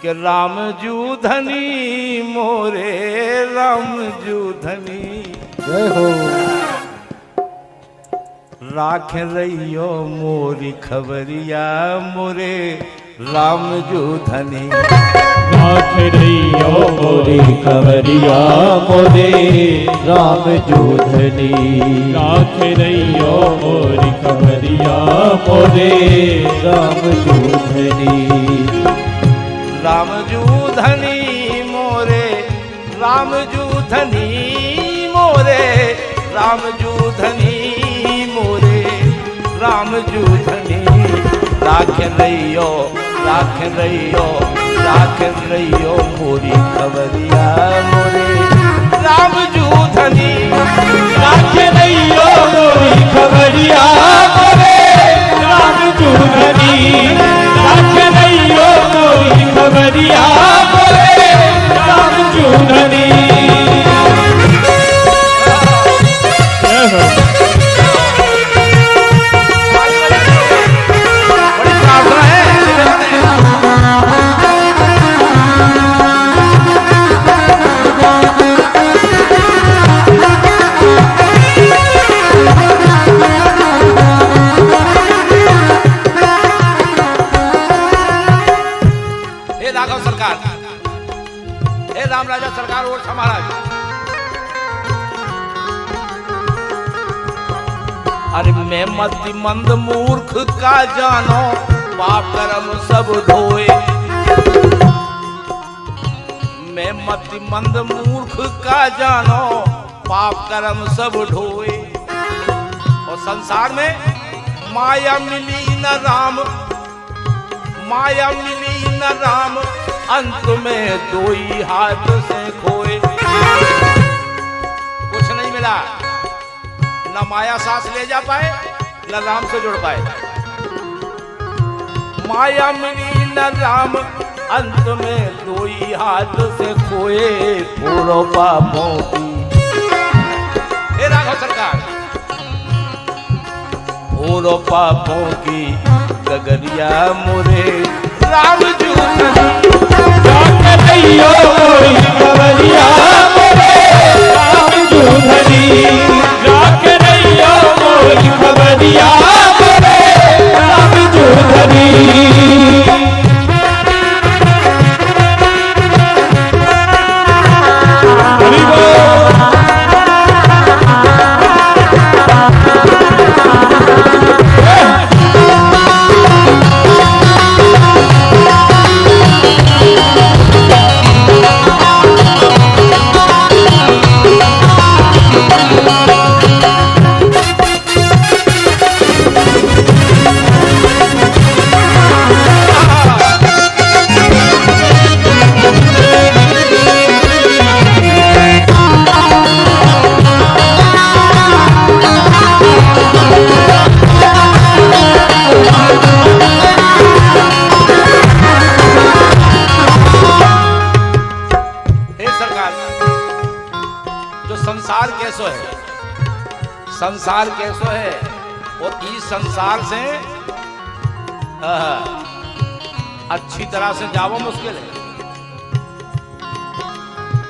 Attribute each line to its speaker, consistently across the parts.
Speaker 1: कि राम जू धनी मोरे राम जू धनी
Speaker 2: जय हो।
Speaker 1: राख रहियो मोरी खबरिया मोरे राम जू धनी।
Speaker 2: राख रहियो मोरी खबरिया मोरे राम जू धनी। राख रहियो मोरी खबरिया मोरे राम जू धनी।
Speaker 1: राम जू धनी मोरे राम जू धनी मोरे राम जू धनी मोरे राम जू धनी। राख रहियो मोरी खबरिया मोरे राम जू धनी।
Speaker 2: राख रहियो मोरी खबरिया मोरे राम जू धनी। राख रहियो मोरी खबरिया मोरे राम जू धनी।
Speaker 1: राजा सरकार और महाराज, अरे मैं मति मंद मूर्ख का जानो पाप कर्म सब धोए। मैं मति मंद मूर्ख का जानो पाप कर्म सब ढोए। और संसार में माया मिली न राम, माया मिली न राम, अंत में दो ही हाथ से खोए। कुछ नहीं मिला, न माया सांस ले जा पाए न राम से जुड़ पाए। माया मिली न राम, अंत में दो ही हाथ से खोए। पूरो पापों की हे राघव सरकार, पूरो पापों की गगरिया मोरे राम जू धनी।
Speaker 2: राख रहियो मोरी खबरिया मोरे राम जू धनी। राख रहियो मोरी खबरिया मोरे राम जू धनी।
Speaker 1: संसार कैसो है वो इस संसार से अच्छी तरह से जावो मुश्किल है।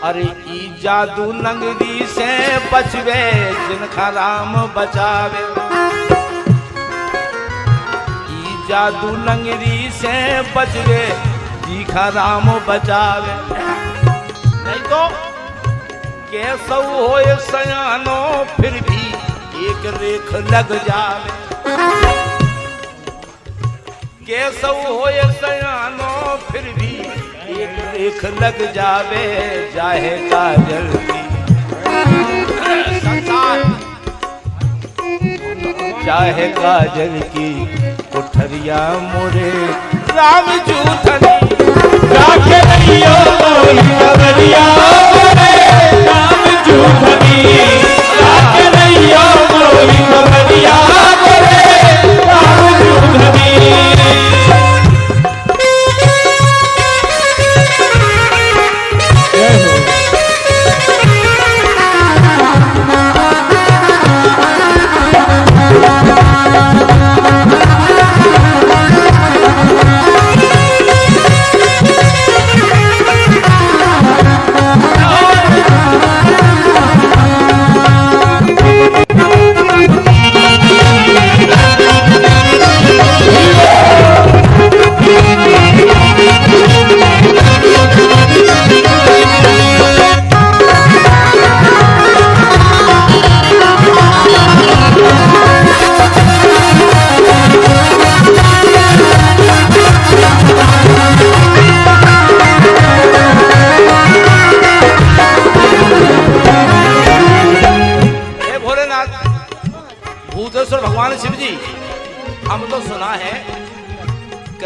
Speaker 1: अरे ई जादू नंगरी से बचवे जिनका राम बचावे। ई जादू नंगरी से बचवे जिनका राम बचावे। नहीं तो कैसो होए सयानो फिर भी एक रेख लग जावे। कैसो होए सयानो फिर भी एक रेख लग जावे। चाहे काजल की संसार, चाहे काजल की कोठरिया मोरे राम जू धनी।
Speaker 2: राख रहियो मोरी खबरिया मोरे राम जू धनी। राख रहियो मोरी खबरिया मोरे राम जू धनी।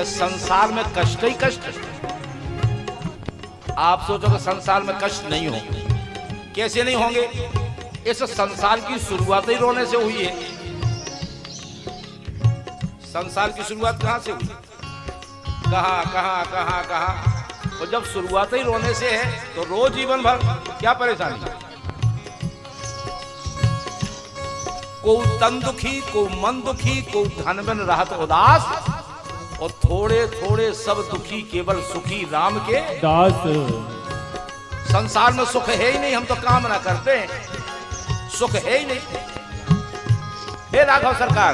Speaker 1: कि संसार में कष्ट ही कष्ट। आप सोचो कि संसार में कष्ट नहीं होंगे, कैसे नहीं होंगे? इस संसार की शुरुआत ही रोने से हुई है। संसार की शुरुआत कहां से हुई? कहां कहां कहां कहां? और जब शुरुआत ही रोने से है तो रोज जीवन भर क्या परेशानी? को तन दुखी, को मन दुखी, को धन बिन रहत उदास, और थोड़े थोड़े सब दुखी केवल सुखी राम के
Speaker 2: दास।
Speaker 1: संसार में सुख है ही नहीं, हम तो कामना करते हैं, सुख है ही नहीं। हे राघव सरकार,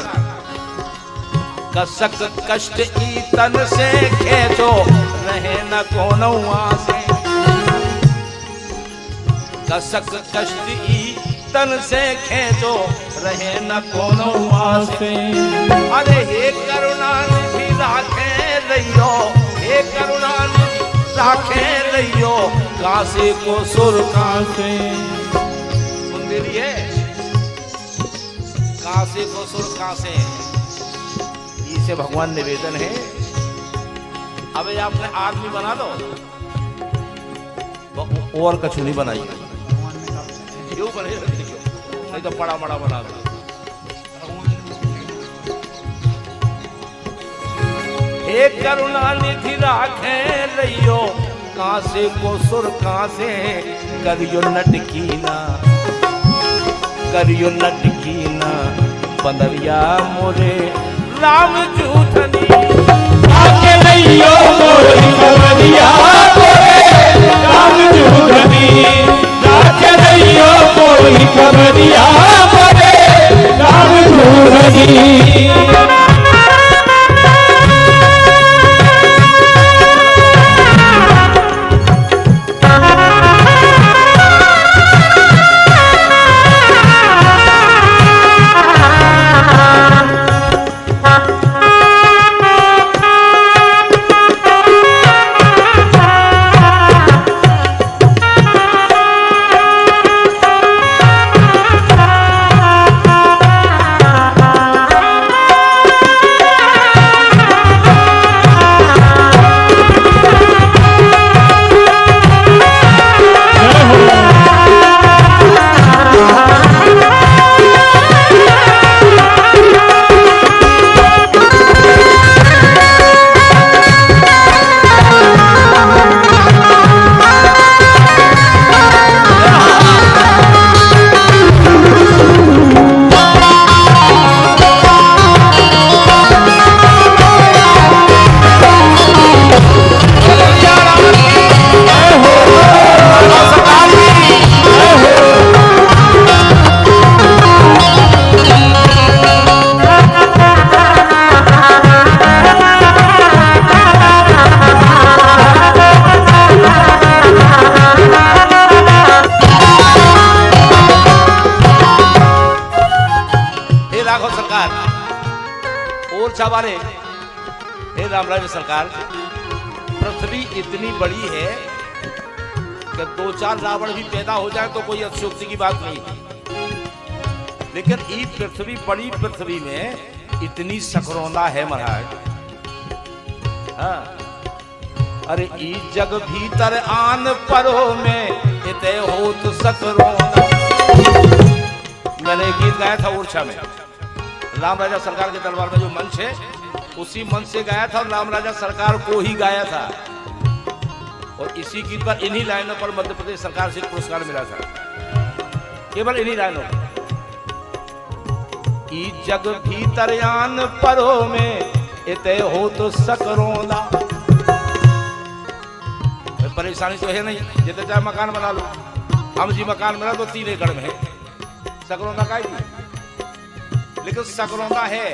Speaker 1: कसक कष्ट ई तन से खेचो रहे न कोनो आसे। कसक कष्ट ई तन से खेचो रहे न कोनो आसे। अरे हे करुणा निधि राखे रहियो, हे करुणा निधि राखे रहियो, कासे को सुर कासे। सुंदरी है, कासे को सुर कासे, इसे भगवान निवेदन है। अब आपने आदमी बना दो और कछु नहीं बनाई, क्यों बने? नहीं तो बड़ा बड़ा बना दो। हे करुणा निधि राखे रहियो, कासे को सुर कासे, करियो नटकीना, करियो नटकीना, बंदरिया मोरे राम जूठनी।
Speaker 2: राखे रहियो मोरी बंदरिया मोरे राम जूठनी। राखे रहियो मोरी बंदरिया मोरे राम जूठनी।
Speaker 1: वाले, हे रामराज सरकार, पृथ्वी इतनी बड़ी है कि 2-4 रावण भी पैदा हो जाए तो कोई अतिशयोक्ति की बात नहीं है। लेकिन ये पृथ्वी, बड़ी पृथ्वी में इतनी सकरौंदा है महाराज। हाँ, अरे ई जग भीतर आन परो में इते होत सकरौंदा। मैंने गीत गाया था ओरछा में, राम राजा सरकार के दरबार में जो मंच है उसी मंच से गाया था, और राम राजा सरकार को ही गाया था। और इसी गीत पर, इन्हीं लाइनों पर मध्य प्रदेश सरकार से पुरस्कार मिला था, केवल इन्हीं लाइनों पर। ई जग भीतर आन परो में इते हो तो सकरौंदा। परेशानी तो है नहीं, जितने चाहे मकान बना लो। हम जी मकान मिला तो 3 एकड़ में है, सकरौंदा का ही। लेकिन सकरौंदा है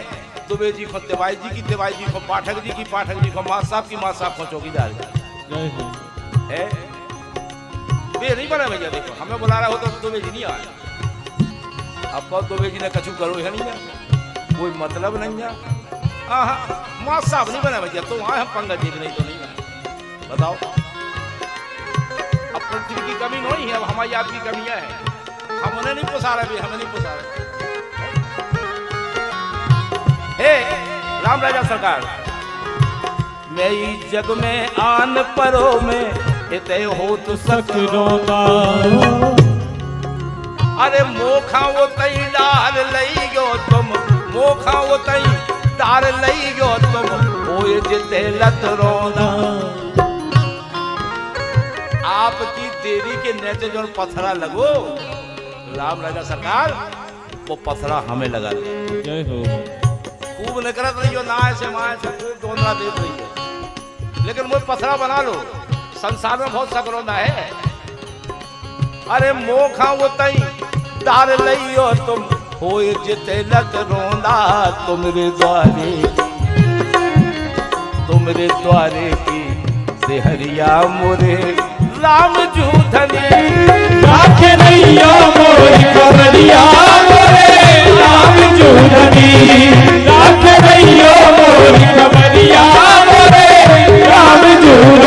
Speaker 1: दुबे जी को, तिवारी जी की, तिवारी जी को पाठक जी की, पाठक जी को माँ साहब की, माँ साहब को चौकीदार है। वे नहीं बना भैया, देखो हमें बुला रहा हो तो दुबे जी नहीं आए। अब बहुत दुबे जी ने कछु करो है नहीं है, कोई मतलब नहीं है। हाँ, माँ साहब नहीं बना भैया, तो वहां हम पंगा जी नहीं तो नहीं बना। बताओ, अब पृथ्वी की कमी नहीं है, अब हमारी आपकी कमियां हैं। हम उन्हें नहीं पोसा रहे, हमें नहीं पोसा रहे। हे राम राजा सरकार, मैं ई जग में आन परो में इते हो तो
Speaker 2: सकरोदा
Speaker 1: अरे मोखा वो तई डार लई गयो तुम मोखा वो तई डार लई गयो तुम होए जिते लत रोना आपकी देवी के नेचे जो पथरा लगो राम लगा सरकार वो पथरा हमें लगा दे
Speaker 2: जय हो
Speaker 1: खूब न करत रही हो ना ऐसे माँ ऐसे खूब दोनरा दे रही हो लेकिन मुझे पथरा बना लो संसार में बहुत सकरोना है अरे मोखा वो तई डार लइयो तुम होए जिते लत रोंदा तुमरे द्वारे की देहरिया मोरे राम जूधनी
Speaker 2: राख रहियो मोरी खबरिया मोरे राम जूधनी राख रहियो मोरी खबरिया मोरे राम जूधनी